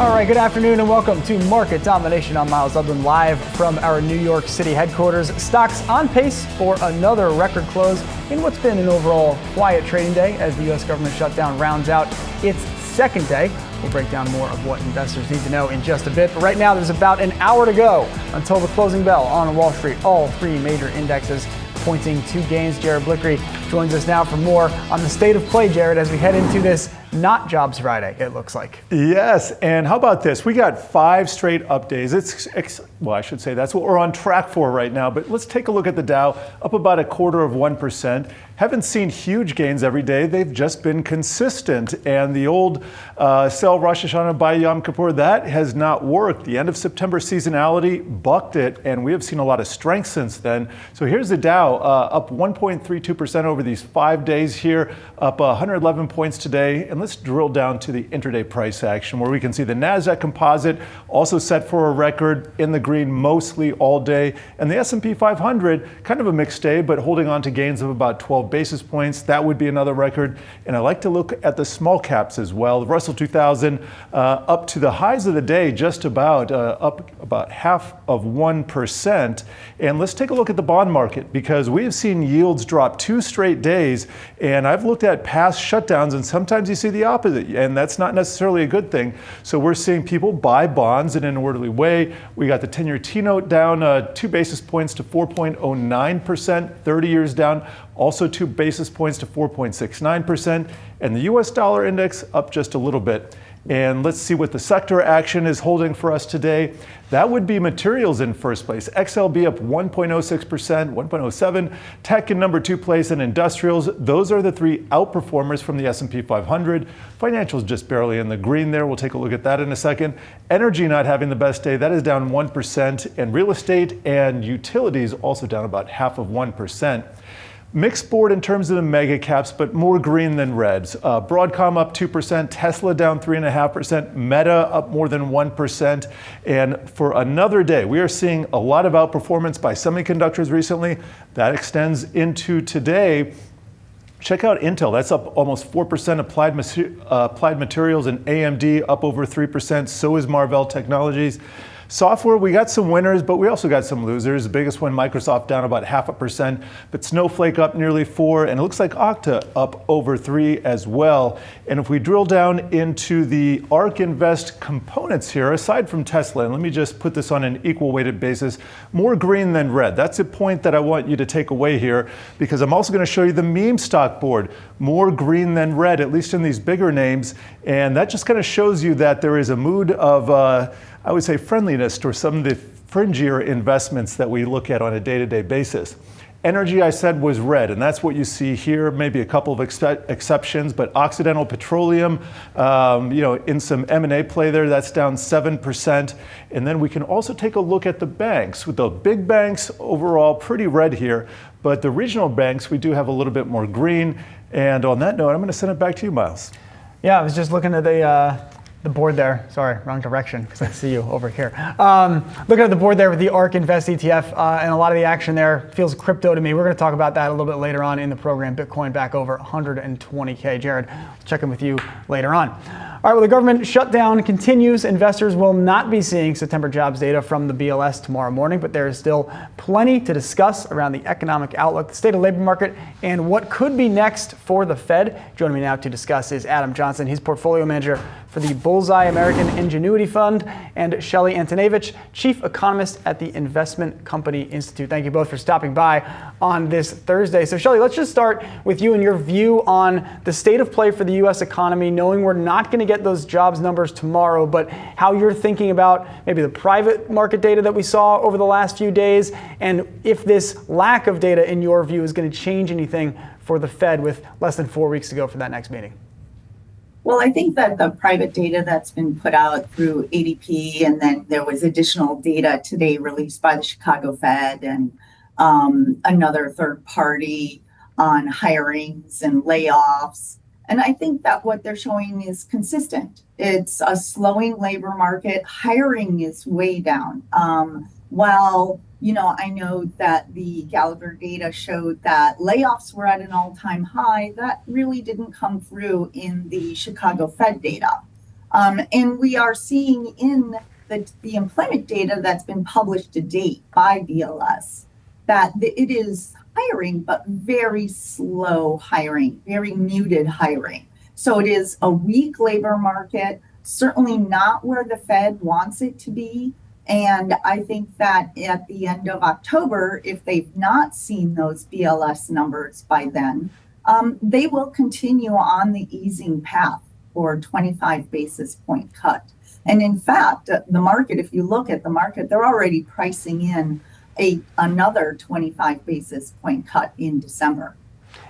All right, good afternoon and welcome to Market Domination. I'm Myles Udland, live from our New York City headquarters. Stocks on pace for another record close in what's been an overall quiet trading day as the U.S. government shutdown rounds out its second day. We'll break down more of what investors need to know in just a bit. But right now, there's about an hour to go until the closing bell on Wall Street. All three major indexes pointing to gains. Jared Blickery joins us now for more on the state of play, Jared, as we head into this not Jobs Friday, it looks like. Yes, and how about this? We got 5 straight up days. Well, I should say that's what we're on track for right now, but let's take a look at the Dow, up about 0.25%. Haven't seen huge gains every day. They've just been consistent, and the old sell Rosh Hashanah, buy Yom Kippur, that has not worked. The end of September seasonality bucked it, and we have seen a lot of strength since then. So here's the Dow, up 1.32% over these 5 days here, up 111 points today. And let's drill down to the intraday price action, where we can see the NASDAQ composite also set for a record in the green mostly all day. And the S&P 500, kind of a mixed day, but holding on to gains of about 12 basis points. That would be another record. And I like to look at the small caps as well. The Russell 2000 up to the highs of the day, just about up about 0.5%. And let's take a look at the bond market, because we have seen yields drop 2 straight days. And I've looked at past shutdowns, and sometimes you see the opposite, and that's not necessarily a good thing. So we're seeing people buy bonds in an orderly way. We got the 10-year T-note down 2 basis points to 4.09%, 30 years down, also 2 basis points to 4.69%, and the US dollar index up just a little bit. And let's see what the sector action is holding for us today. That would be materials in first place. XLB up 1.06%, 1.07. Tech in number 2 place, and industrials. Those are the 3 outperformers from the S&P 500. Financials just barely in the green there. We'll take a look at that in a second. Energy not having the best day. That is down 1%. And real estate and utilities also down about 0.5%. Mixed board in terms of the mega caps, but more green than reds. Broadcom up 2%, Tesla down 3.5%, Meta up more than 1%. And for another day, we are seeing a lot of outperformance by semiconductors recently. That extends into today. Check out Intel, that's up almost 4%, Applied Materials and AMD up over 3%, so is Marvell Technologies. Software, we got some winners, but we also got some losers. The biggest one, Microsoft, down about 0.5%, but Snowflake up nearly 4%, and it looks like Okta up over 3% as well. And if we drill down into the ARK Invest components here, aside from Tesla, and let me just put this on an equal weighted basis, more green than red. That's a point that I want you to take away here, because I'm also going to show you the meme stock board, more green than red, at least in these bigger names. And that just kind of shows you that there is a mood of, I would say, friendliness to some of the fringier investments that we look at on a day-to-day basis. Energy, I said, was red, and that's what you see here, maybe a couple of exceptions, but Occidental Petroleum, in some M&A play there, that's down 7%. And then we can also take a look at the banks. With the big banks, overall, pretty red here, but the regional banks, we do have a little bit more green. And on that note, I'm going to send it back to you, Myles. Yeah, I was just looking at the board there. Sorry, wrong direction, because I see you over here. Looking at the board there with the ARK Invest ETF, and a lot of the action there feels crypto to me. We're going to talk about that a little bit later on in the program. Bitcoin back over 120K. Jared, check in with you later on. All right, well, the government shutdown continues. Investors will not be seeing September jobs data from the BLS tomorrow morning, but there is still plenty to discuss around the economic outlook, the state of labor market, and what could be next for the Fed. Joining me now to discuss is Adam Johnson. He's portfolio manager for the Bullseye American Ingenuity Fund, and Shelley Antonevich, chief economist at the Investment Company Institute. Thank you both for stopping by on this Thursday. So Shelley, let's just start with you and your view on the state of play for the U.S. economy, knowing we're not going to get those jobs numbers tomorrow, but how you're thinking about maybe the private market data that we saw over the last few days, and if this lack of data, in your view, is going to change anything for the Fed with less than 4 weeks to go for that next meeting. Well, I think that the private data that's been put out through ADP, and then there was additional data today released by the Chicago Fed and another third party on hirings and layoffs. And I think that what they're showing is consistent. It's a slowing labor market. Hiring is way down. While I know that the Gallagher data showed that layoffs were at an all-time high. That really didn't come through in the Chicago Fed data. And we are seeing in the employment data that's been published to date by BLS that it is hiring, but very slow hiring, very muted hiring. So it is a weak labor market, certainly not where the Fed wants it to be. And I think that at the end of October, if they've not seen those BLS numbers by then, they will continue on the easing path for 25 basis point cut. And in fact, the market, if you look at the market, they're already pricing in another 25 basis point cut in December.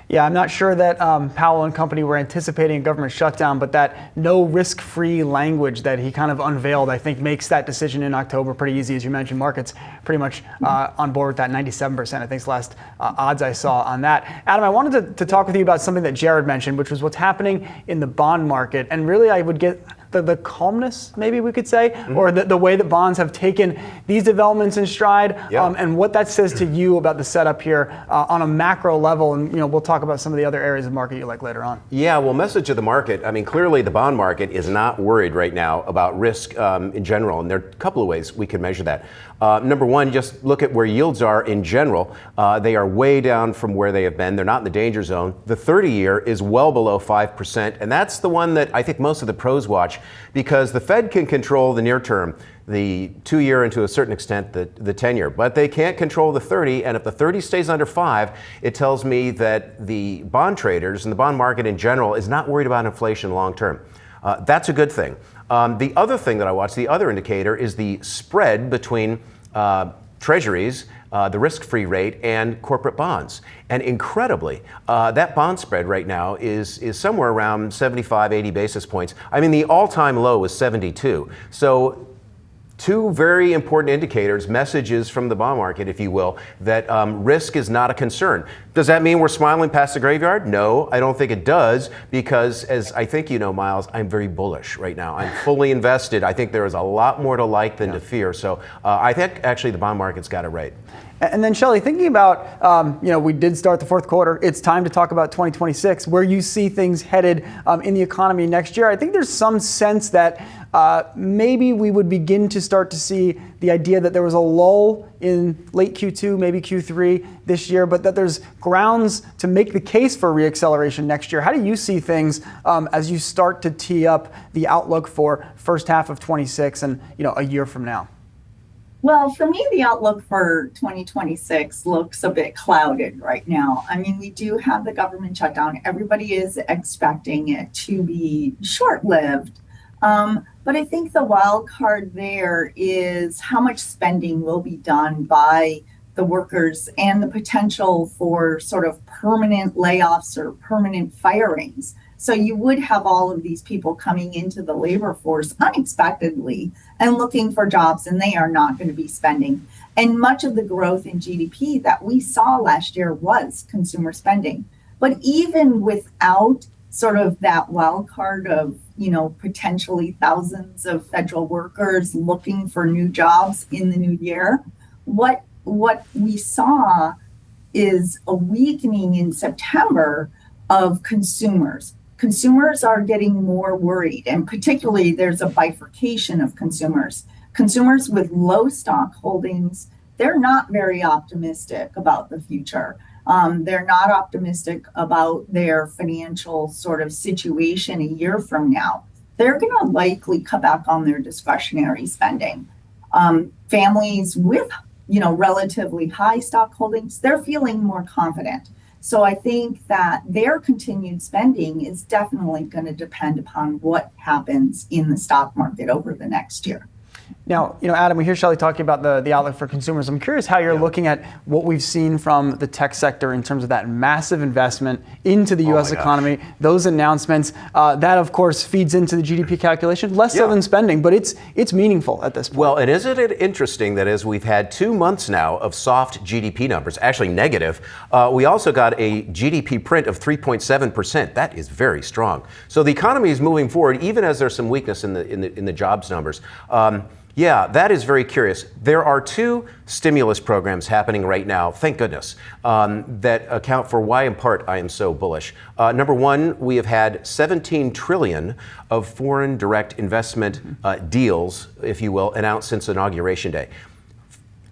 Yeah, I'm not sure that Powell and company were anticipating a government shutdown, but that no risk-free language that he kind of unveiled, I think, makes that decision in October pretty easy. As you mentioned, markets pretty much on board with that 97%, I think is the last odds I saw on that. Adam, I wanted to talk with you about something that Jared mentioned, which was what's happening in the bond market. And really, I would get the calmness, maybe we could say, or the way that bonds have taken these developments in stride, and what that says to you about the setup here on a macro level. And we'll talk about some of the other areas of the market you like later on. Yeah, well, message of the market. I mean, clearly the bond market is not worried right now about risk in general, and there are a couple of ways we can measure that. Number one, just look at where yields are in general. They are way down from where they have been. They're not in the danger zone. The 30-year is well below 5%, and that's the one that I think most of the pros watch, because the Fed can control the near term, the 2-year, and to a certain extent the 10-year, but they can't control the 30. And if the 30 stays under 5, it tells me that the bond traders and the bond market in general is not worried about inflation long term. That's a good thing. The other thing that I watch, the other indicator, is the spread between treasuries, the risk-free rate, and corporate bonds. And incredibly, that bond spread right now is somewhere around 75, 80 basis points. I mean, the all-time low was 72. So two very important indicators, messages from the bond market, if you will, that risk is not a concern. Does that mean we're smiling past the graveyard? No, I don't think it does, because as I think you know, Myles, I'm very bullish right now. I'm fully invested. I think there is a lot more to like than to fear. So I think actually the bond market's got it right. And then, Shelley, thinking about, we did start the fourth quarter. It's time to talk about 2026, where you see things headed in the economy next year. I think there's some sense that maybe we would begin to start to see the idea that there was a lull in late Q2, maybe Q3 this year, but that there's grounds to make the case for reacceleration next year. How do you see things as you start to tee up the outlook for first half of 26 and a year from now? Well, for me, the outlook for 2026 looks a bit clouded right now. I mean, we do have the government shutdown. Everybody is expecting it to be short-lived. But I think the wild card there is how much spending will be done by the workers and the potential for sort of permanent layoffs or permanent firings. So you would have all of these people coming into the labor force unexpectedly and looking for jobs, and they are not going to be spending. And much of the growth in GDP that we saw last year was consumer spending. But even without sort of that wild card of, potentially thousands of federal workers looking for new jobs in the new year, what we saw is a weakening in September of consumers. Consumers are getting more worried, and particularly there's a bifurcation of consumers. Consumers with low stock holdings, they're not very optimistic about the future. They're not optimistic about their financial sort of situation a year from now. They're going to likely cut back on their discretionary spending. Families with, relatively high stock holdings, they're feeling more confident. So I think that their continued spending is definitely going to depend upon what happens in the stock market over the next year. Now, Adam, we hear Shelley talking about the outlook for consumers. I'm curious how you're looking at what we've seen from the tech sector in terms of that massive investment into the U.S. economy, those announcements. That, of course, feeds into the GDP calculation, less so than spending, but it's meaningful at this point. Well, and isn't it interesting that as we've had 2 months now of soft GDP numbers, actually negative, we also got a GDP print of 3.7%. That is very strong. So the economy is moving forward, even as there's some weakness in the jobs numbers. Yeah, that is very curious. There are two stimulus programs happening right now, thank goodness, that account for why, in part, I am so bullish. Number one, we have had 17 trillion of foreign direct investment deals, if you will, announced since Inauguration Day.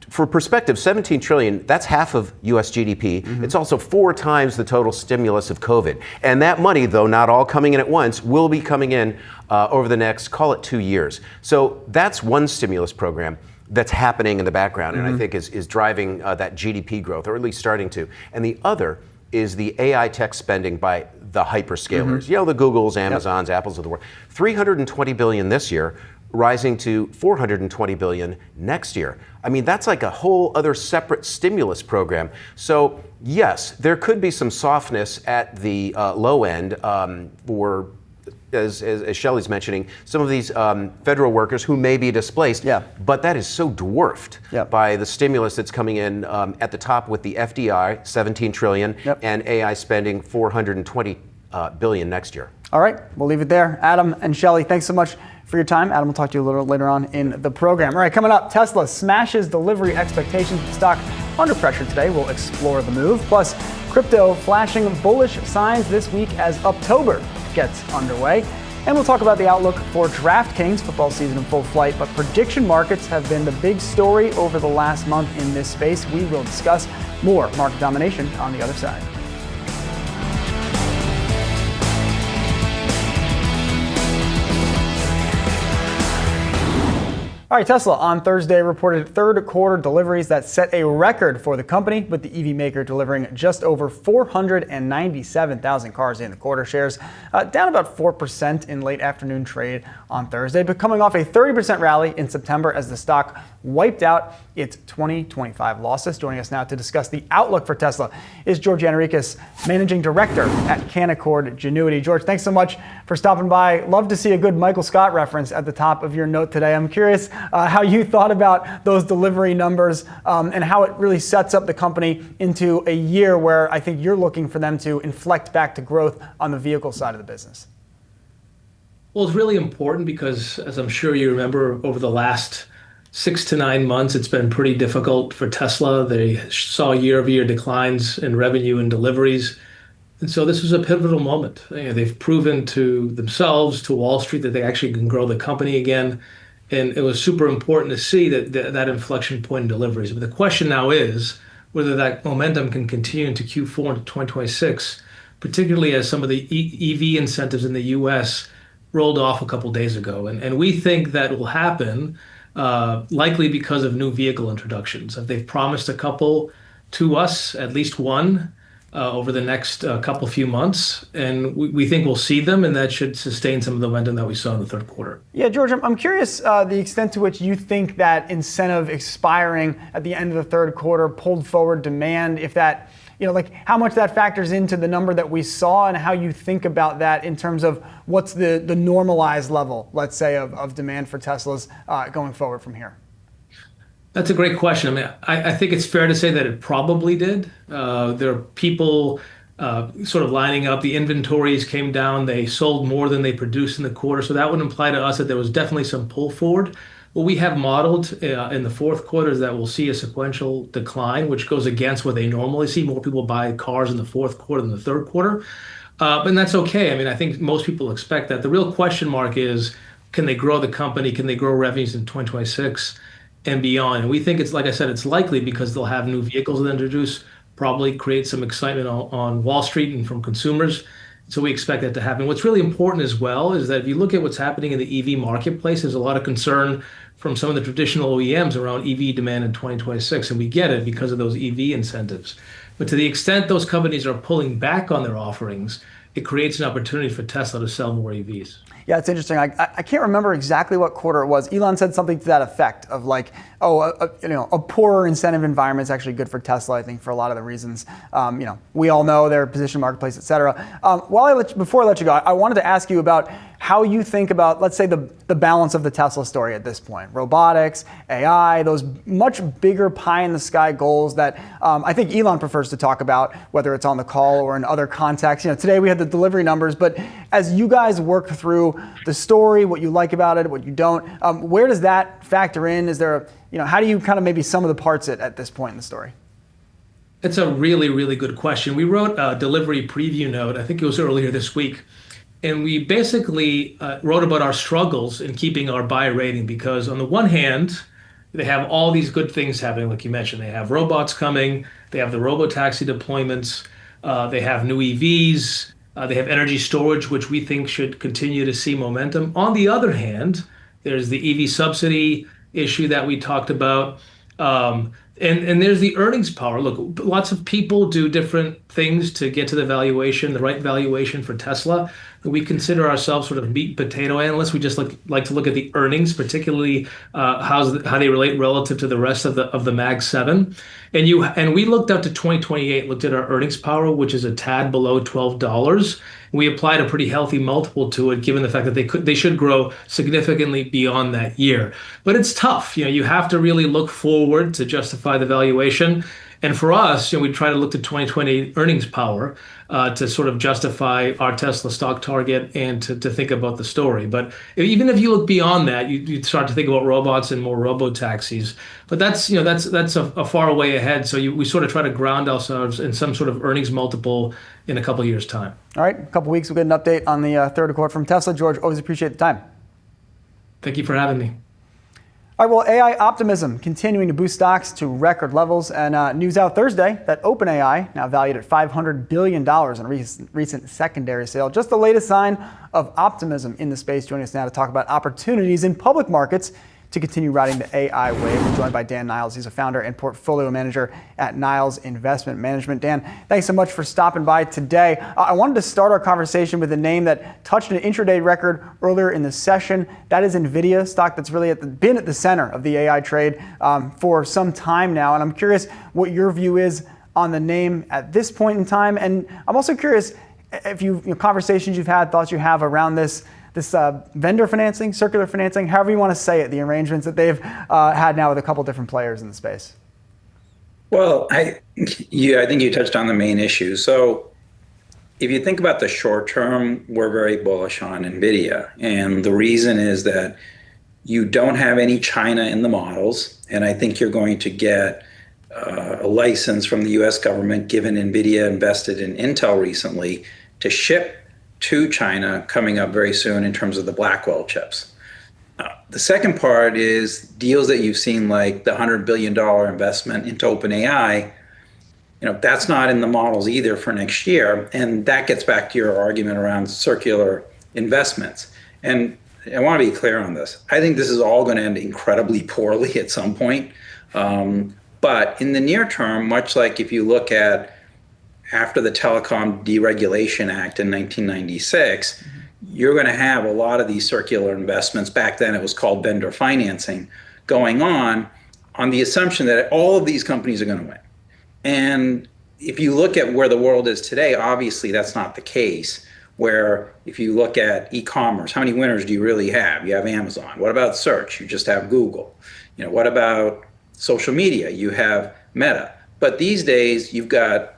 For perspective, 17 trillion, that's half of US GDP. It's also 4 times the total stimulus of COVID. And that money, though not all coming in at once, will be coming in over the next, call it 2 years. So that's one stimulus program that's happening in the background and I think is driving that GDP growth, or at least starting to. And the other is the AI tech spending by the hyperscalers. You know, the Googles, Amazons, Apples of the world. 320 billion this year, rising to 420 billion next year. I mean, that's like a whole other separate stimulus program. So yes, there could be some softness at the low end for, as Shelley's mentioning, some of these federal workers who may be displaced. But that is so dwarfed by the stimulus that's coming in at the top with the FDI, 17 trillion, and AI spending 420 billion next year. All right, we'll leave it there. Adam and Shelley, thanks so much for your time. Adam will talk to you a little later on in the program. All right, coming up, Tesla smashes delivery expectations. The stock under pressure today. We'll explore the move. Plus, crypto flashing bullish signs this week as October gets underway. And we'll talk about the outlook for DraftKings, football season in full flight. But prediction markets have been the big story over the last month in this space. We will discuss more market domination on the other side. All right, Tesla on Thursday reported third quarter deliveries that set a record for the company, with the EV maker delivering just over 497,000 cars in the quarter. Shares down about 4% in late afternoon trade on Thursday, but coming off a 30% rally in September as the stock wiped out its 2025 losses. Joining us now to discuss the outlook for Tesla is George Yanarikis, Managing Director at Canaccord Genuity. George, thanks so much for stopping by. Love to see a good Michael Scott reference at the top of your note today. I'm curious how you thought about those delivery numbers and how it really sets up the company into a year where I think you're looking for them to inflect back to growth on the vehicle side of the business. Well, it's really important because, as I'm sure you remember, over the last 6 to 9 months, it's been pretty difficult for Tesla. They saw year-over-year declines in revenue and deliveries. And so this was a pivotal moment. They've proven to themselves, to Wall Street, that they actually can grow the company again. And it was super important to see that inflection point in deliveries. But the question now is whether that momentum can continue into Q4 into 2026, particularly as some of the EV incentives in the US rolled off a couple days ago. And we think that will happen likely because of new vehicle introductions. They've promised a couple to us, at least one, over the next few months, and we think we'll see them, and that should sustain some of the momentum that we saw in the third quarter. Yeah, George, I'm curious the extent to which you think that incentive expiring at the end of the third quarter pulled forward demand, if that, like how much that factors into the number that we saw, and how you think about that in terms of what's the normalized level, let's say, of demand for Teslas going forward from here. That's a great question. I mean, I think it's fair to say that it probably did. There are people sort of lining up. The inventories came down. They sold more than they produced in the quarter. So that would imply to us that there was definitely some pull forward. What we have modeled in the fourth quarter is that we'll see a sequential decline, which goes against what they normally see. More people buy cars in the fourth quarter than the third quarter. And that's okay. I mean, I think most people expect that. The real question mark is, can they grow the company? Can they grow revenues in 2026? And beyond. And we think it's, like I said, it's likely because they'll have new vehicles that introduce, probably create some excitement on Wall Street and from consumers. So we expect that to happen. What's really important as well is that if you look at what's happening in the EV marketplace, there's a lot of concern from some of the traditional OEMs around EV demand in 2026. And we get it because of those EV incentives. But to the extent those companies are pulling back on their offerings, it creates an opportunity for Tesla to sell more EVs. Yeah, it's interesting. I can't remember exactly what quarter it was. Elon said something to that effect of like, a poorer incentive environment is actually good for Tesla, I think, for a lot of the reasons. We all know their position in the marketplace, et cetera. Before I let you go, I wanted to ask you about how you think about, let's say, the balance of the Tesla story at this point. Robotics, AI, those much bigger pie in the sky goals that I think Elon prefers to talk about, whether it's on the call or in other contexts. Today we had the delivery numbers, but as you guys work through the story, what you like about it, what you don't. Where does that factor in? Is there, how do you kind of maybe sum of the parts it at this point in the story? It's a really, really good question. We wrote a delivery preview note, I think it was earlier this week, and we basically wrote about our struggles in keeping our buy rating because on the one hand, they have all these good things happening, like you mentioned. They have robots coming, they have the robotaxi deployments, they have new EVs, they have energy storage, which we think should continue to see momentum. On the other hand, there's the EV subsidy issue that we talked about. And there's the earnings power. Look, lots of people do different things to get to the valuation, the right valuation for Tesla. We consider ourselves sort of meat and potato analysts. We just like to look at the earnings, particularly how they relate relative to the rest of the Mag 7. And we looked out to 2028, looked at our earnings power, which is a tad below $12. We applied a pretty healthy multiple to it, given the fact that they should grow significantly beyond that year. But it's tough. You have to really look forward to justify the valuation. And for us, we try to look to 2020 earnings power to sort of justify our Tesla stock target and to think about the story. But even if you look beyond that, you start to think about robots and more robo-taxis. But that's a far way ahead. So we sort of try to ground ourselves in some sort of earnings multiple in a couple of years' time. All right, a couple weeks, we'll get an update on the third quarter from Tesla. George, always appreciate the time. Thank you for having me. All right, well, AI optimism continuing to boost stocks to record levels, and news out Thursday that OpenAI, now valued at $500 billion in a recent secondary sale, just the latest sign of optimism in the space. Joining us now to talk about opportunities in public markets to continue riding the AI wave. We're joined by Dan Niles. He's a founder and portfolio manager at Niles Investment Management. Dan, thanks so much for stopping by today. I wanted to start our conversation with a name that touched an intraday record earlier in the session. That is NVIDIA, stock that's really been at the center of the AI trade for some time now. And I'm curious what your view is on the name at this point in time. And I'm also curious if conversations you've had, thoughts you have around this vendor financing, circular financing, however you want to say it, the arrangements that they've had now with a couple different players in the space. Well, I think you touched on the main issue. So if you think about the short term, we're very bullish on NVIDIA. And the reason is that you don't have any China in the models. And I think you're going to get a license from the US government, given NVIDIA invested in Intel recently, to ship to China coming up very soon in terms of the Blackwell chips. The second part is deals that you've seen, like the $100 billion investment into OpenAI. That's not in the models either for next year. And that gets back to your argument around circular investments. And I want to be clear on this. I think this is all going to end incredibly poorly at some point. But in the near term, much like if you look at after the Telecom Deregulation Act in 1996, you're going to have a lot of these circular investments. Back then it was called vendor financing going on the assumption that all of these companies are going to win. And if you look at where the world is today, obviously that's not the case. Where if you look at e-commerce, how many winners do you really have? You have Amazon. What about search? You just have Google. What about social media? You have Meta. But these days you've got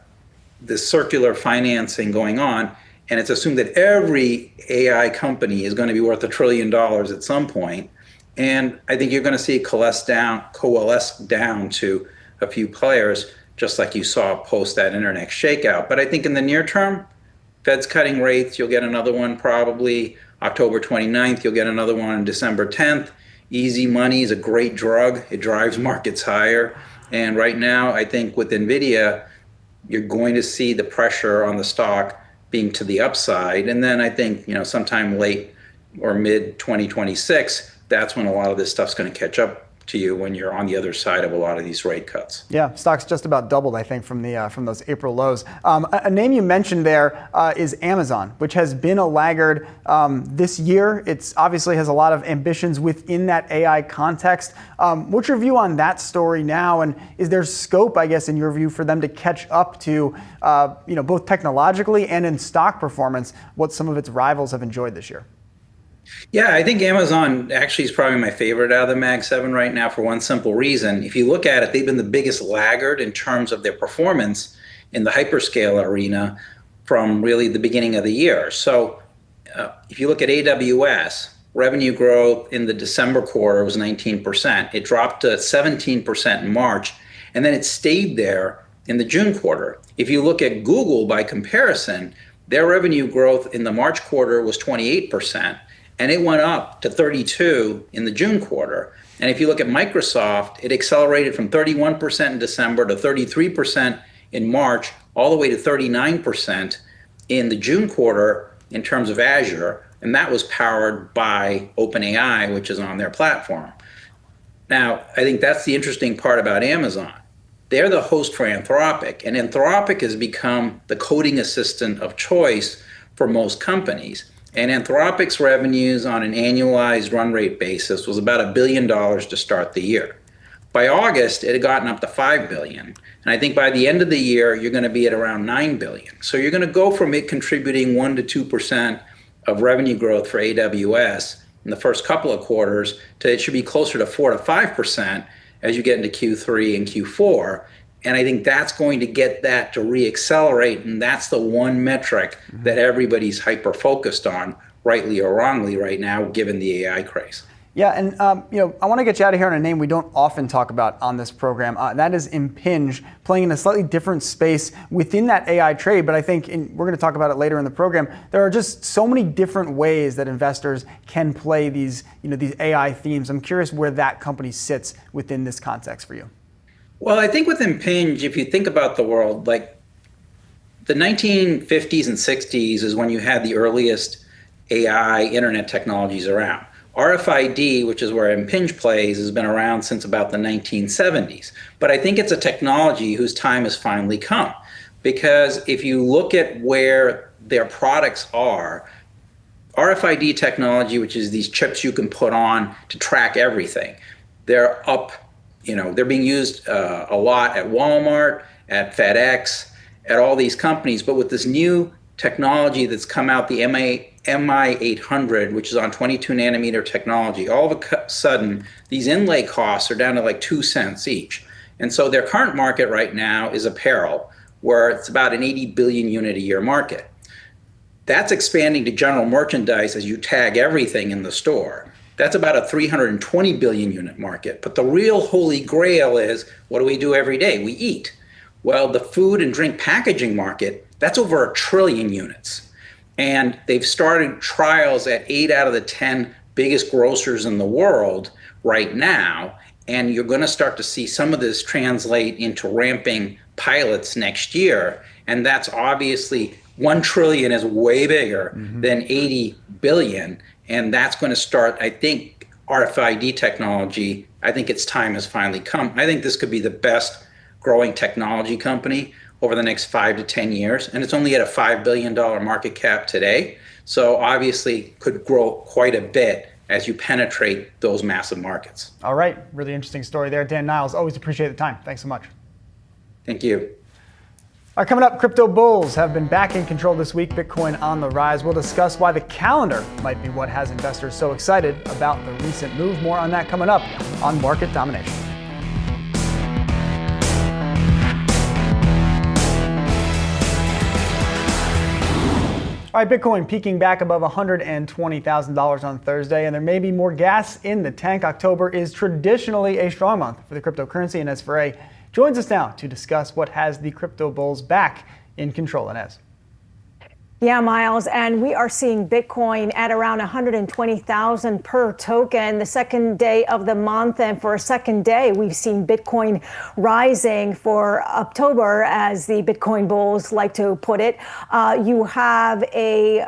this circular financing going on, and it's assumed that every AI company is going to be worth $1 trillion at some point. And I think you're going to see it coalesce down to a few players, just like you saw post that internet shakeout. But I think in the near term, Fed's cutting rates. You'll get another one probably October 29th. You'll get another one on December 10th. Easy money is a great drug. It drives markets higher. And right now, I think with NVIDIA, you're going to see the pressure on the stock being to the upside. And then I think, sometime late or mid 2026, that's when a lot of this stuff's going to catch up to you when you're on the other side of a lot of these rate cuts. Yeah, stock's just about doubled, I think, from those April lows. A name you mentioned there is Amazon, which has been a laggard this year. It obviously has a lot of ambitions within that AI context. What's your view on that story now? And is there scope, I guess, in your view, for them to catch up to, both technologically and in stock performance, what some of its rivals have enjoyed this year? Yeah, I think Amazon actually is probably my favorite out of the Mag 7 right now for one simple reason. If you look at it, they've been the biggest laggard in terms of their performance in the hyperscale arena from really the beginning of the year. So if you look at AWS, revenue growth in the December quarter was 19%. It dropped to 17% in March, and then it stayed there in the June quarter. If you look at Google by comparison, their revenue growth in the March quarter was 28%, and it went up to 32% in the June quarter. And if you look at Microsoft, it accelerated from 31% in December to 33% in March, all the way to 39% in the June quarter in terms of Azure, and that was powered by OpenAI, which is on their platform. Now, I think that's the interesting part about Amazon. They're the host for Anthropic, and Anthropic has become the coding assistant of choice for most companies. And Anthropic's revenues on an annualized run rate basis was about $1 billion to start the year. By August, it had gotten up to $5 billion. And I think by the end of the year, you're going to be at around $9 billion. So you're going to go from it contributing 1% to 2% of revenue growth for AWS in the first couple of quarters to it should be closer to 4% to 5% as you get into Q3 and Q4. And I think that's going to get that to reaccelerate. And that's the one metric that everybody's hyper-focused on, rightly or wrongly right now, given the AI craze. Yeah, and I want to get you out of here on a name we don't often talk about on this program. That is Impinj, playing in a slightly different space within that AI trade. But I think we're going to talk about it later in the program. There are just so many different ways that investors can play these AI themes. I'm curious where that company sits within this context for you. Well, I think with Impinj, if you think about the world, like the 1950s and 60s is when you had the earliest AI internet technologies around. RFID, which is where Impinj plays, has been around since about the 1970s. But I think it's a technology whose time has finally come. Because if you look at where their products are, RFID technology, which is these chips you can put on to track everything, they're up, they're being used a lot at Walmart, at FedEx, at all these companies. But with this new technology that's come out, the MI800, which is on 22 nanometer technology, all of a sudden, these inlay costs are down to like 2 cents each. And so their current market right now is apparel, where it's about an 80 billion unit a year market. That's expanding to general merchandise as you tag everything in the store. That's about a 320 billion unit market. But the real holy grail is, what do we do every day? We eat. Well, the food and drink packaging market, that's over 1 trillion units. And they've started trials at 8 out of the 10 biggest grocers in the world right now. And you're going to start to see some of this translate into ramping pilots next year. And that's obviously 1 trillion is way bigger than 80 billion. And that's going to start, I think, RFID technology. I think its time has finally come. I think this could be the best growing technology company over the next 5 to 10 years. And it's only at a $5 billion market cap today. So obviously could grow quite a bit as you penetrate those massive markets. All right, really interesting story there. Dan Niles, always appreciate the time. Thanks so much. Thank you. All right, coming up, crypto bulls have been back in control this week. Bitcoin on the rise. We'll discuss why the calendar might be what has investors so excited about the recent move. More on that coming up on Market Domination. All right, Bitcoin peaking back above $120,000 on Thursday, and there may be more gas in the tank. October is traditionally a strong month for the cryptocurrency. Ines Ferré joins us now to discuss what has the crypto bulls back in control. Ines. Yeah, Myles, and we are seeing Bitcoin at around 120,000 per token, the second day of the month. And for a second day, we've seen Bitcoin rising for October, as the Bitcoin bulls like to put it. You have a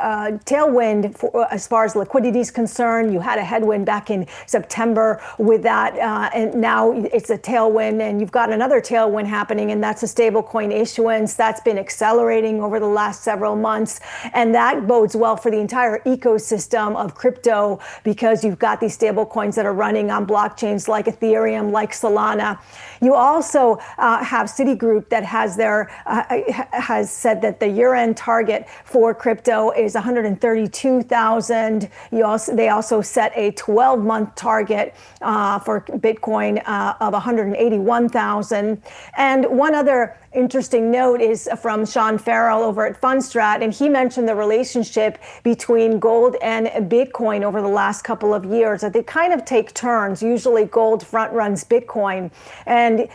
tailwind as far as liquidity is concerned. You had a headwind back in September with that, and now it's a tailwind, and you've got another tailwind happening, and that's a stablecoin issuance that's been accelerating over the last several months. And that bodes well for the entire ecosystem of crypto, because you've got these stable coins that are running on blockchains like Ethereum, like Solana. You also have Citigroup that has said that the year-end target for crypto is 132,000. They also set a 12-month target for Bitcoin of 181,000. And one other interesting note is from Sean Farrell over at Fundstrat, and he mentioned the relationship between gold and Bitcoin over the last couple of years, that they kind of take turns. Usually gold front runs Bitcoin, and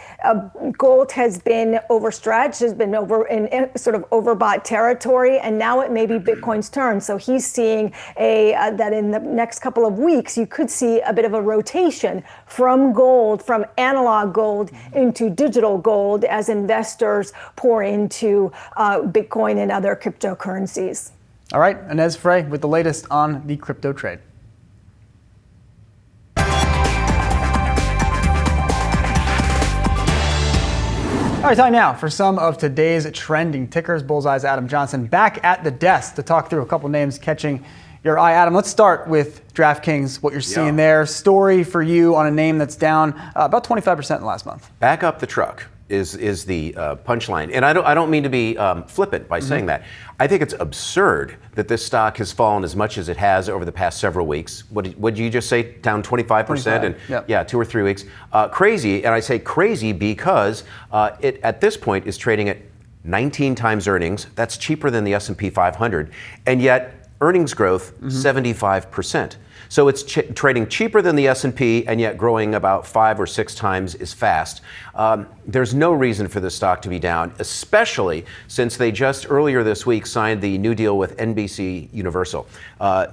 gold has been overstretched, has been over in sort of overbought territory, and now it may be Bitcoin's turn. So he's seeing that in the next couple of weeks, you could see a bit of a rotation from gold, from analog gold into digital gold as investors pour into Bitcoin and other cryptocurrencies. All right, Ines Ferré with the latest on the crypto trade. All right, time now for some of today's trending tickers. Bullseye's Adam Johnson back at the desk to talk through a couple names catching your eye. Adam, let's start with DraftKings, what you're seeing there. Story for you on a name that's down about 25% in the last month. Back up the truck is the punchline. And I don't mean to be flippant by saying that. I think it's absurd that this stock has fallen as much as it has over the past several weeks. What did you just say? Down 25% in 2 or 3 weeks. Crazy, and I say crazy because it at this point is trading at 19 times earnings. That's cheaper than the S&P 500, and yet earnings growth 75%. So it's trading cheaper than the S&P and yet growing about 5 or 6 times as fast. There's no reason for this stock to be down, especially since they just earlier this week signed the new deal with NBC Universal.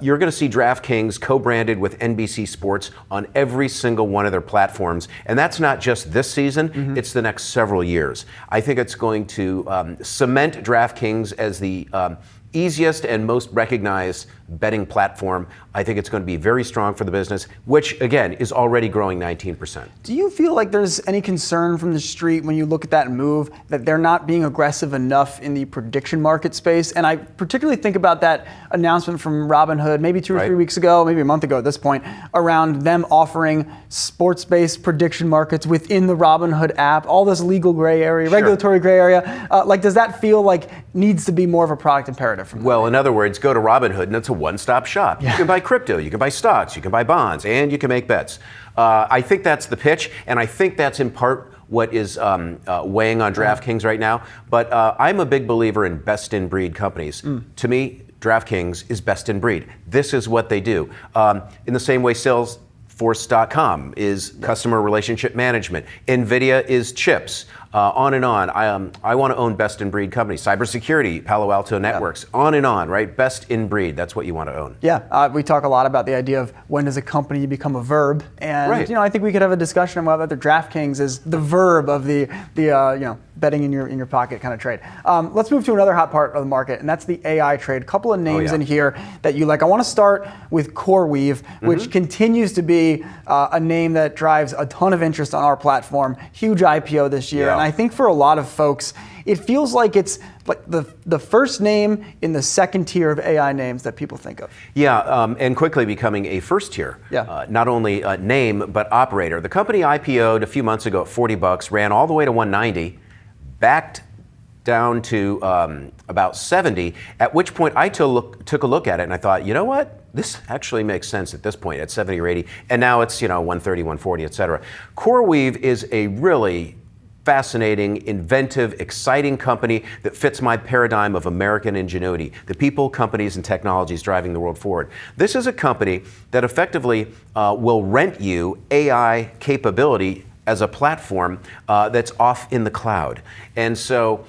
You're going to see DraftKings co-branded with NBC Sports on every single one of their platforms. And that's not just this season, it's the next several years. I think it's going to cement DraftKings as the easiest and most recognized betting platform. I think it's going to be very strong for the business, which again is already growing 19%. Do you feel like there's any concern from the street when you look at that move that they're not being aggressive enough in the prediction market space? And I particularly think about that announcement from Robinhood maybe 2 or 3 weeks ago, maybe a month ago at this point, around them offering sports-based prediction markets within the Robinhood app, all this legal gray area, regulatory gray area. Does that feel like needs to be more of a product imperative from them? Well, in other words, go to Robinhood and it's a one-stop shop. You can buy crypto, you can buy stocks, you can buy bonds, and you can make bets. I think that's the pitch, and I think that's in part what is weighing on DraftKings right now. But I'm a big believer in best-in-breed companies. To me, DraftKings is best in breed. This is what they do. In the same way Salesforce.com is customer relationship management. NVIDIA is chips. On and on. I want to own best in breed companies. Cybersecurity, Palo Alto Networks, on and on, right? Best in breed. That's what you want to own. Yeah, we talk a lot about the idea of when does a company become a verb, and I think we could have a discussion about whether DraftKings is the verb of the betting in your pocket kind of trade. Let's move to another hot part of the market, and that's the AI trade. A couple of names in here that you like. I want to start with CoreWeave, which continues to be a name that drives a ton of interest on our platform. Huge IPO this year, and I think for a lot of folks, it feels like it's like the first name in the second tier of AI names that people think of. Yeah, and quickly becoming a first tier. Not only name, but operator. The company IPO'd a few months ago at $40, ran all the way to $190, backed down to about 70, at which point I took a look at it and I thought, you know what? This actually makes sense at this point at 70 or 80, and now it's 130, 140, et cetera. CoreWeave is a really fascinating, inventive, exciting company that fits my paradigm of American ingenuity, the people, companies, and technologies driving the world forward. This is a company that effectively will rent you AI capability as a platform that's off in the cloud. And so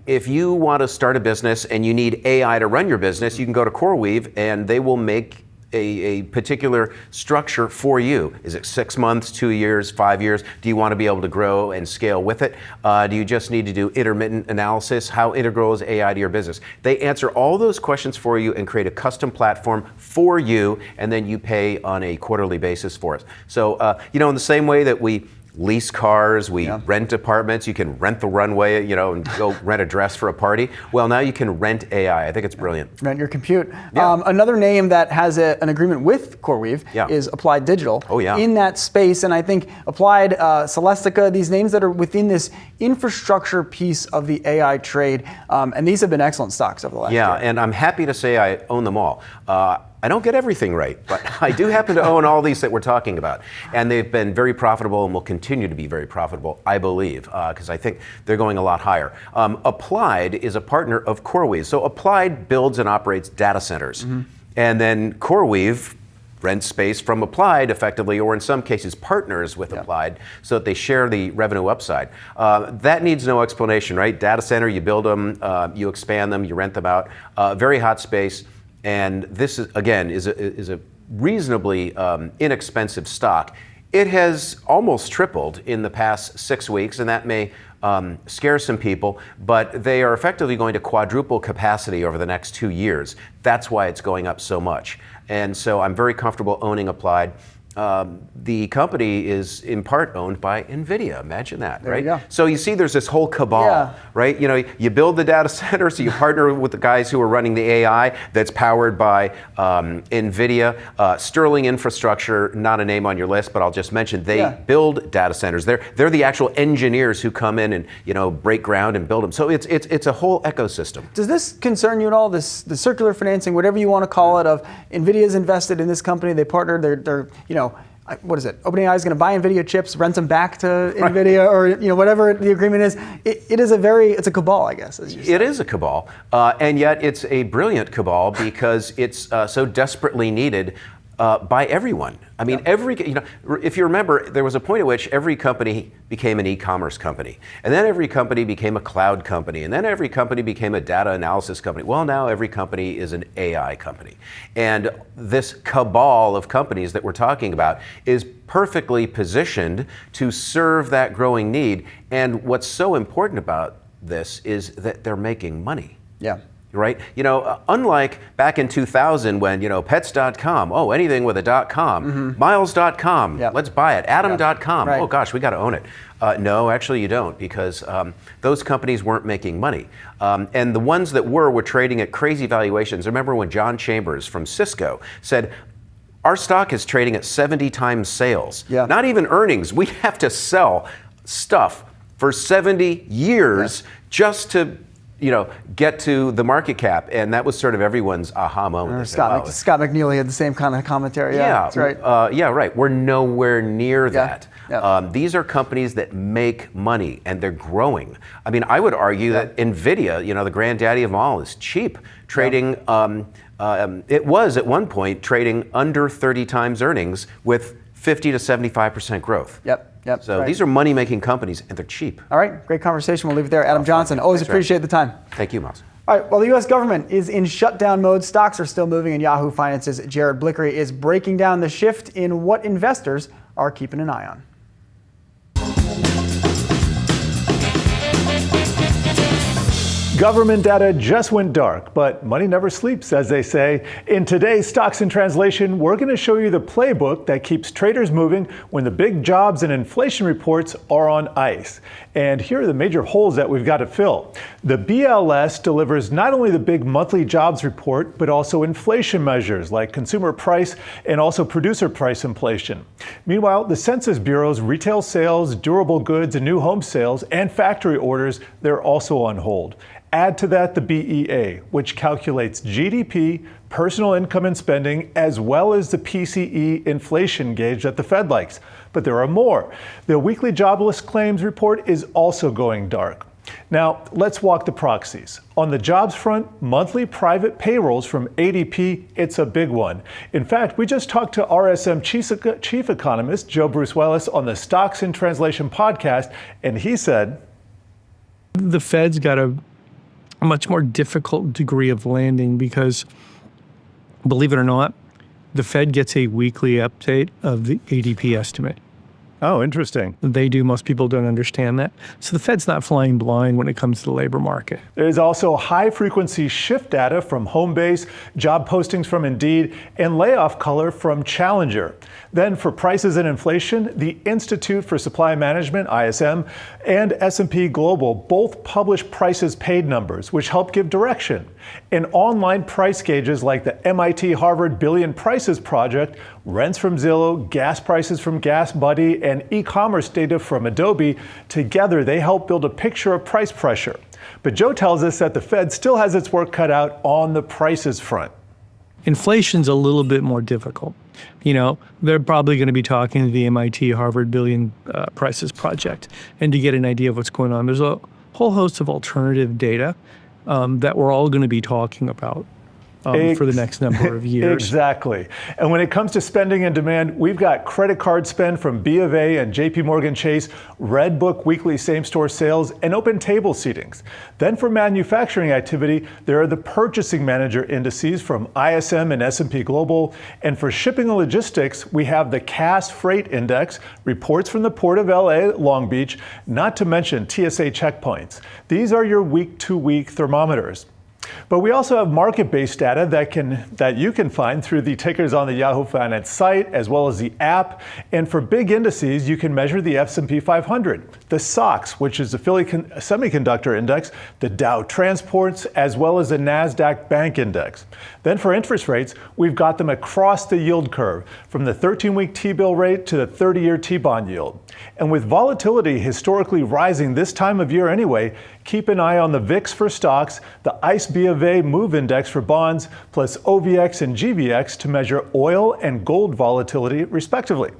if you want to start a business and you need AI to run your business, you can go to CoreWeave and they will make a particular structure for you. Is it 6 months, 2 years, 5 years? Do you want to be able to grow and scale with it? Do you just need to do intermittent analysis? How integral is AI to your business? They answer all those questions for you and create a custom platform for you, and then you pay on a quarterly basis for it. So, in the same way that we lease cars, we rent apartments, you can rent the runway, and go rent a dress for a party. Well, now you can rent AI. I think it's brilliant. Rent your compute. Another name that has an agreement with CoreWeave is Applied Digital in that space. And I think Applied, Celestica, these names that are within this infrastructure piece of the AI trade. And these have been excellent stocks over the last year. And I'm happy to say I own them all. I don't get everything right, but I do happen to own all these that we're talking about. And they've been very profitable and will continue to be very profitable, I believe, because I think they're going a lot higher. Applied is a partner of CoreWeave. So Applied builds and operates data centers. And then CoreWeave rents space from Applied effectively, or in some cases partners with Applied, so that they share the revenue upside. That needs no explanation, right? Data center, you build them, you expand them, you rent them out. Very hot space. And this, is, again, is a reasonably inexpensive stock. It has almost tripled in the past 6 weeks, and that may scare some people, but they are effectively going to quadruple capacity over the next 2 years. That's why it's going up so much. And so I'm very comfortable owning Applied. The company is in part owned by NVIDIA. Imagine that, There right? you go. So you see there's this whole cabal, right? You know, you build the data center, so you partner with the guys who are running the AI that's powered by NVIDIA. Sterling Infrastructure, not a name on your list, but I'll just mention they build data centers. They're the actual engineers who come in and, you know, break ground and build them. So it's a whole ecosystem. Does this concern you at all? The circular financing, whatever you want to call it, of NVIDIA's invested in this company, they partnered, they're you know, what is it? OpenAI is going to buy NVIDIA chips, rent them back to NVIDIA, or you know whatever the agreement is. It's a cabal, I guess. As you said. It is a cabal, and yet it's a brilliant cabal because it's so desperately needed by everyone. I mean, if you remember, there was a point at which every company became an e-commerce company, and then every company became a cloud company, and then every company became a data analysis company. Well, now every company is an AI company. And this cabal of companies that we're talking about is perfectly positioned to serve that growing need. And what's so important about this is that they're making money. Yeah. Right? You know, unlike back in 2000 when, you know, pets.com, oh, anything with a .com, Myles.com, let's buy it, Adam.com, oh gosh, we got to own it. No, actually you don't, because those companies weren't making money. And the ones that were trading at crazy valuations. Remember when John Chambers from Cisco said, our stock is trading at 70 times sales. Not even earnings. We have to sell stuff for 70 years just to, you know, get to the market cap, and that was sort of everyone's aha moment. Scott McNeely had the same kind of commentary. Yeah, that's right. Right. We're nowhere near that. Yeah. These are companies that make money, and they're growing. I mean, I would argue that NVIDIA, you know, the granddaddy of them all, is cheap, trading. It was at one point trading under 30 times earnings with 50 to 75% growth. Yep. So these are money-making companies, and they're cheap. All right, great conversation. We'll leave it there. Adam Johnson, always appreciate the time. Thank you, Myles. All right, well, the U.S. government is in shutdown mode. Stocks are still moving, and Yahoo Finance's Jared Blickery is breaking down the shift in what investors are keeping an eye on. Government data just went dark, but money never sleeps, as they say. In today's Stocks in Translation, we're going to show you the playbook that keeps traders moving when the big jobs and inflation reports are on ice. And here are the major holes that we've got to fill. The BLS delivers not only the big monthly jobs report, but also inflation measures like consumer price and also producer price inflation. Meanwhile, the Census Bureau's retail sales, durable goods, and new home sales and factory orders, they're also on hold. Add to that the BEA, which calculates GDP, personal income and spending, as well as the PCE inflation gauge that the Fed likes. But there are more. The weekly jobless claims report is also going dark. Now, let's walk the proxies. On the jobs front, monthly private payrolls from ADP, it's a big one. In fact, we just talked to RSM chief economist Joe Bruce Willis on the Stocks in Translation podcast, and he said, the Fed's got a much more difficult degree of landing because, believe it or not, the Fed gets a weekly update of the ADP estimate. Oh, interesting. They do. Most people don't understand that. So the Fed's not flying blind when it comes to the labor market. There's also high-frequency shift data from Homebase, job postings from Indeed, and layoff color from Challenger. Then for prices and inflation, the Institute for Supply Management, ISM, and S&P Global both publish prices paid numbers, which help give direction. And online price gauges like the MIT Harvard Billion Prices Project, rents from Zillow, gas prices from GasBuddy, and e-commerce data from Adobe, together they help build a picture of price pressure. But Joe tells us that the Fed still has its work cut out on the prices front. Inflation's a little bit more difficult. They're probably going to be talking to the MIT Harvard Billion Prices Project, and to get an idea of what's going on. There's a whole host of alternative data that we're all going to be talking about for the next number of years. Exactly. And when it comes to spending and demand, we've got credit card spend from B of A and JP Morgan Chase, Redbook weekly same-store sales, and open table seatings. Then for manufacturing activity, there are the purchasing manager indices from ISM and S&P Global. And for shipping and logistics, we have the Cass Freight Index, reports from the Port of LA, Long Beach, not to mention TSA checkpoints. These are your week-to-week thermometers. But we also have market-based data that you can find through the tickers on the Yahoo Finance site, as well as the app. And for big indices, you can measure the S&P 500, the SOX, which is the Philly Semiconductor Index, the Dow Transports, as well as the NASDAQ Bank Index. Then for interest rates, we've got them across the yield curve, from the 13-week T-bill rate to the 30-year T-bond yield. And with volatility historically rising this time of year anyway, keep an eye on the VIX for stocks, the ICE B of A Move Index for bonds, plus OVX and GVX to measure oil and gold volatility, respectively.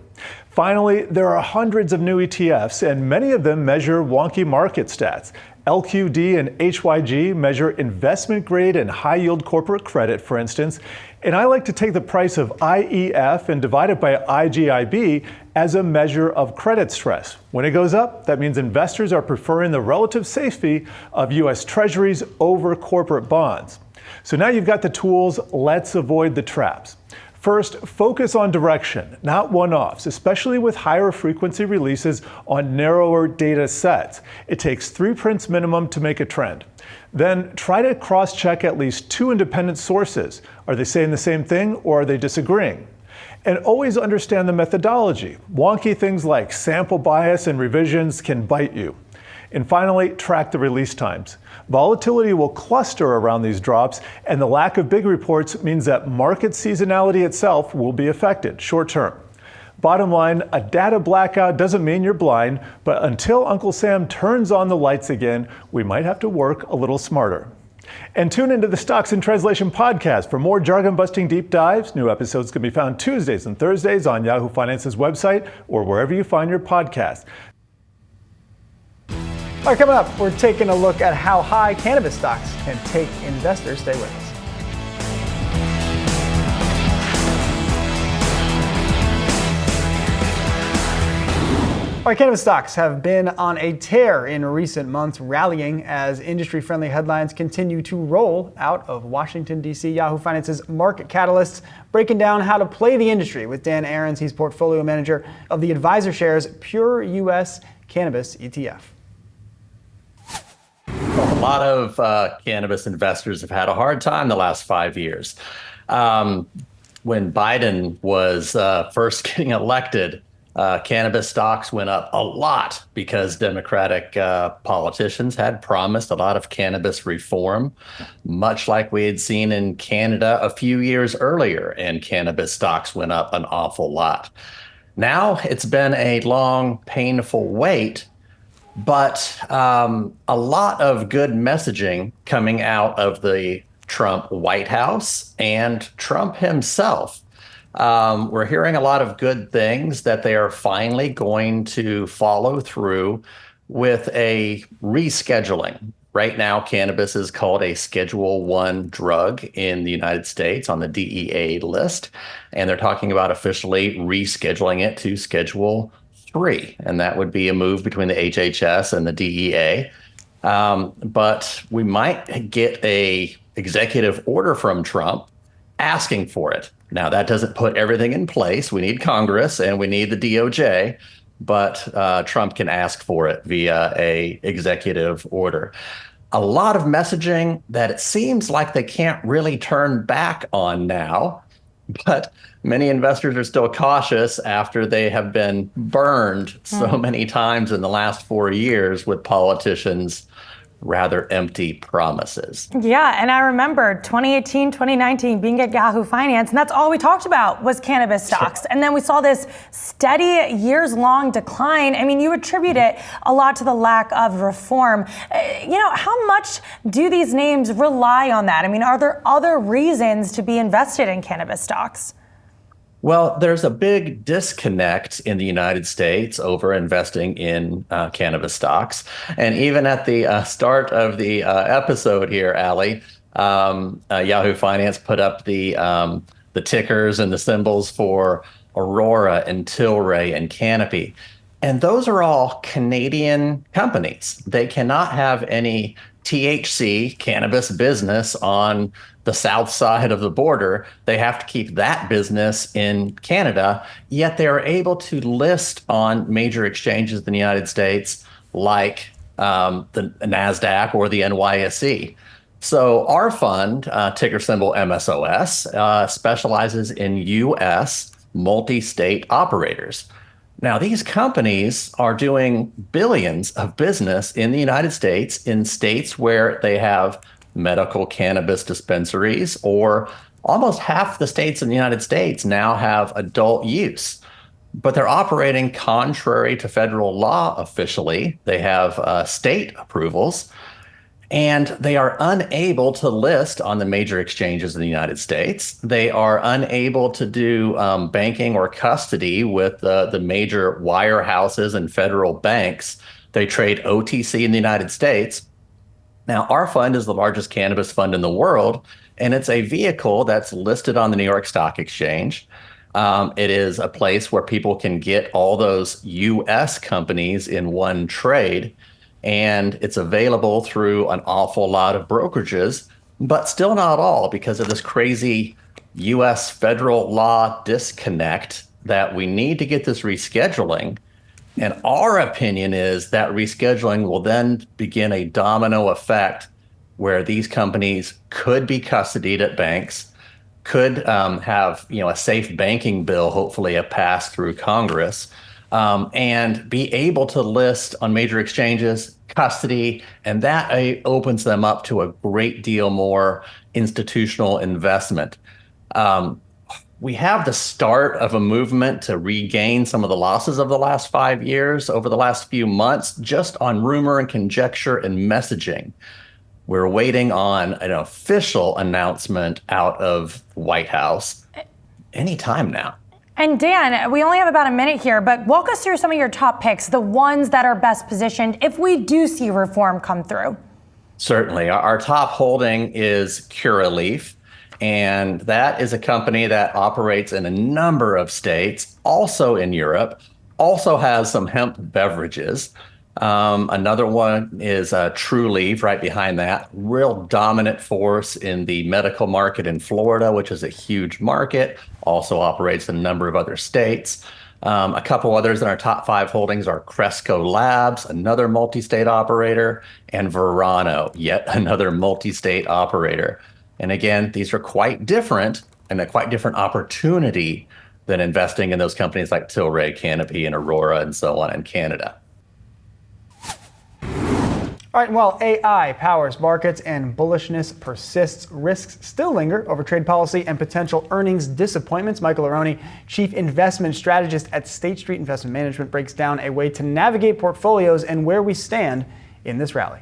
Finally, there are hundreds of new ETFs, and many of them measure wonky market stats. LQD and HYG measure investment grade and high yield corporate credit, for instance. And I like to take the price of IEF and divide it by IGIB as a measure of credit stress. When it goes up, that means investors are preferring the relative safety of US Treasuries over corporate bonds. So now you've got the tools, let's avoid the traps. First, focus on direction, not one-offs, especially with higher frequency releases on narrower data sets. It takes 3 prints minimum to make a trend. Then try to cross-check at least 2 independent sources. Are they saying the same thing or are they disagreeing? And always understand the methodology. Wonky things like sample bias and revisions can bite you. And finally, track the release times. Volatility will cluster around these drops, and the lack of big reports means that market seasonality itself will be affected short term. Bottom line, a data blackout doesn't mean you're blind, but until Uncle Sam turns on the lights again, we might have to work a little smarter. And tune into the Stocks in Translation podcast for more jargon-busting deep dives. New episodes can be found Tuesdays and Thursdays on Yahoo Finance's website or wherever you find your podcasts. All right, coming up, we're taking a look at how high cannabis stocks can take investors. Stay with us. All right, cannabis stocks have been on a tear in recent months, rallying as industry-friendly headlines continue to roll out of Washington, D.C. Yahoo Finance's Market Catalysts, breaking down how to play the industry with Dan Aarons. He's portfolio manager of the Advisor Shares Pure U.S. Cannabis ETF. A lot of cannabis investors have had a hard time the last 5 years. When Biden was first getting elected, cannabis stocks went up a lot because Democratic politicians had promised a lot of cannabis reform, much like we had seen in Canada a few years earlier, and cannabis stocks went up an awful lot. Now it's been a long, painful wait, but a lot of good messaging coming out of the Trump White House and Trump himself. We're hearing a lot of good things that they are finally going to follow through with a rescheduling. Right now, cannabis is called a Schedule I drug in the United States on the DEA list, and they're talking about officially rescheduling it to Schedule III, and that would be a move between the HHS and the DEA. But we might get a executive order from Trump asking for it. Now, that doesn't put everything in place. We need Congress and we need the DOJ, but Trump can ask for it via a executive order. A lot of messaging that it seems like they can't really turn back on now, but many investors are still cautious after they have been burned so many times in the last 4 years with politicians rather empty promises. Yeah, and I remember 2018, 2019 being at Yahoo Finance, and that's all we talked about was cannabis stocks. And then we saw this steady years-long decline. I mean, you attribute it a lot to the lack of reform. How much do these names rely on that? I mean, are there other reasons to be invested in cannabis stocks? Well, there's a big disconnect in the United States over investing in cannabis stocks. And even at the start of the episode here, Allie, Yahoo Finance put up the tickers and the symbols for Aurora and Tilray and Canopy. And those are all Canadian companies. They cannot have any THC cannabis business on the south side of the border. They have to keep that business in Canada, yet they are able to list on major exchanges in the United States like the NASDAQ or the NYSE. So our fund, ticker symbol MSOS, specializes in U.S. multi-state operators. Now, these companies are doing billions of business in the United States in states where they have medical cannabis dispensaries, or almost half the states in the United States now have adult use. But they're operating contrary to federal law officially. They have state approvals, and they are unable to list on the major exchanges in the United States. They are unable to do banking or custody with the major wirehouses and federal banks. They trade OTC in the United States. Now, our fund is the largest cannabis fund in the world, and it's a vehicle that's listed on the New York Stock Exchange. It is a place where people can get all those U.S. companies in one trade, and it's available through an awful lot of brokerages, but still not all, because of this crazy U.S. federal law disconnect that we need to get this rescheduling. And our opinion is that rescheduling will then begin a domino effect where these companies could be custodied at banks, could have a safe banking bill, hopefully a pass through Congress, and be able to list on major exchanges, custody, and that opens them up to a great deal more institutional investment. We have the start of a movement to regain some of the losses of the last 5 years over the last few months, just on rumor and conjecture and messaging. We're waiting on an official announcement out of the White House anytime now. And Dan, we only have about a minute here, but walk us through some of your top picks, the ones that are best positioned if we do see reform come through. Certainly. Our top holding is Curaleaf, and that is a company that operates in a number of states, also in Europe, also has some hemp beverages. Another one is Trulieve right behind that. Real dominant force in the medical market in Florida, which is a huge market, also operates in a number of other states. A couple others in our top 5 holdings are Cresco Labs, another multi-state operator, and Verano, yet another multi-state operator. And again, these are quite different and a quite different opportunity than investing in those companies like Tilray, Canopy, and Aurora, and so on in Canada. All right, well, AI powers markets and bullishness persists. Risks still linger over trade policy and potential earnings disappointments. Michael Aroni, Chief Investment Strategist at State Street Investment Management, breaks down a way to navigate portfolios and where we stand in this rally.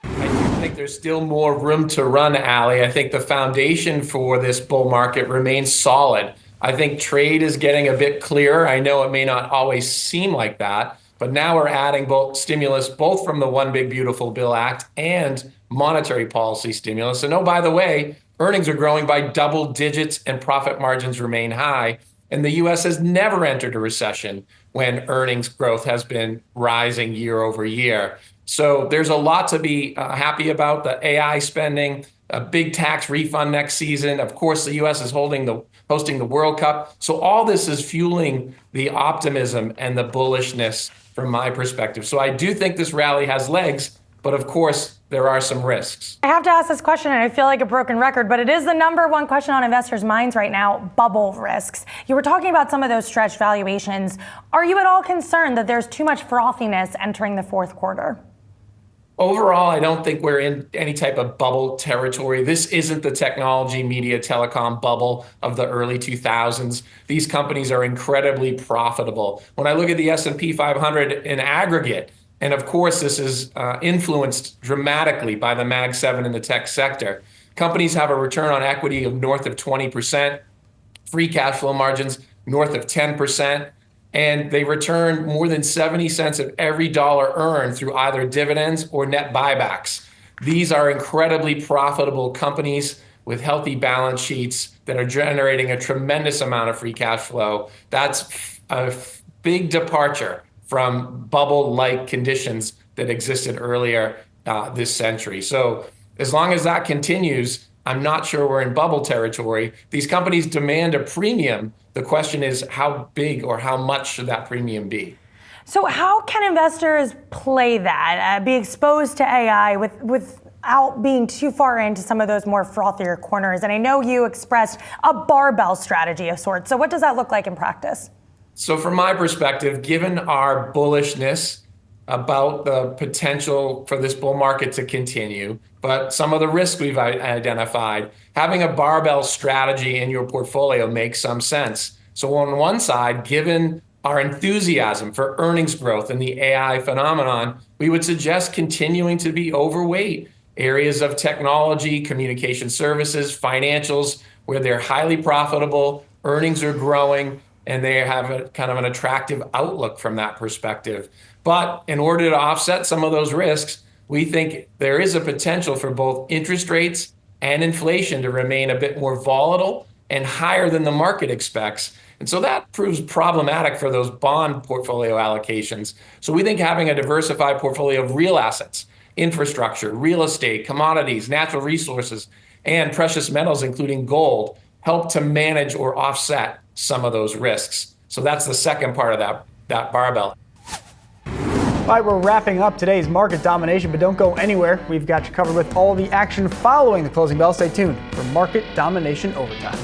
I think there's still more room to run, Allie. I think the foundation for this bull market remains solid. I think trade is getting a bit clearer. I know it may not always seem like that, but now we're adding both stimulus, both from the One Big Beautiful Bill Act and monetary policy stimulus. And oh, by the way, earnings are growing by double digits and profit margins remain high. And the U.S. has never entered a recession when earnings growth has been rising year over year. So there's a lot to be happy about. The AI spending, a big tax refund next season. Of course, the U.S. is hosting the World Cup. So all this is fueling the optimism and the bullishness from my perspective. So I do think this rally has legs, but of course, there are some risks. I have to ask this question, and I feel like a broken record, but it is the number one question on investors' minds right now, bubble risks. You were talking about some of those stretched valuations. Are you at all concerned that there's too much frothiness entering the fourth quarter? Overall, I don't think we're in any type of bubble territory. This isn't the technology, media, telecom bubble of the early 2000s. These companies are incredibly profitable. When I look at the S&P 500 in aggregate, and of course this is influenced dramatically by the Mag 7 in the tech sector, companies have a return on equity of north of 20%, free cash flow margins north of 10%, and they return more than 70 cents of every dollar earned through either dividends or net buybacks. These are incredibly profitable companies with healthy balance sheets that are generating a tremendous amount of free cash flow. That's a big departure from bubble-like conditions that existed earlier this century. So as long as that continues, I'm not sure we're in bubble territory. These companies demand a premium. The question is how big or how much should that premium be? So how can investors play that, be exposed to AI without being too far into some of those more frothier corners? And I know you expressed a barbell strategy of sorts. So what does that look like in practice? So from my perspective, given our bullishness about the potential for this bull market to continue, but some of the risks we've identified, having a barbell strategy in your portfolio makes some sense. So on one side, given our enthusiasm for earnings growth and the AI phenomenon, we would suggest continuing to be overweight areas of technology, communication services, financials, where they're highly profitable, earnings are growing, and they have a kind of an attractive outlook from that perspective. But in order to offset some of those risks, we think there is a potential for both interest rates and inflation to remain a bit more volatile and higher than the market expects. And so that proves problematic for those bond portfolio allocations. So we think having a diversified portfolio of real assets, infrastructure, real estate, commodities, natural resources, and precious metals, including gold, help to manage or offset some of those risks. So that's the second part of that barbell. All right, we're wrapping up today's market domination, but don't go anywhere. We've got you covered with all the action following the closing bell. Stay tuned for Market Domination Overtime.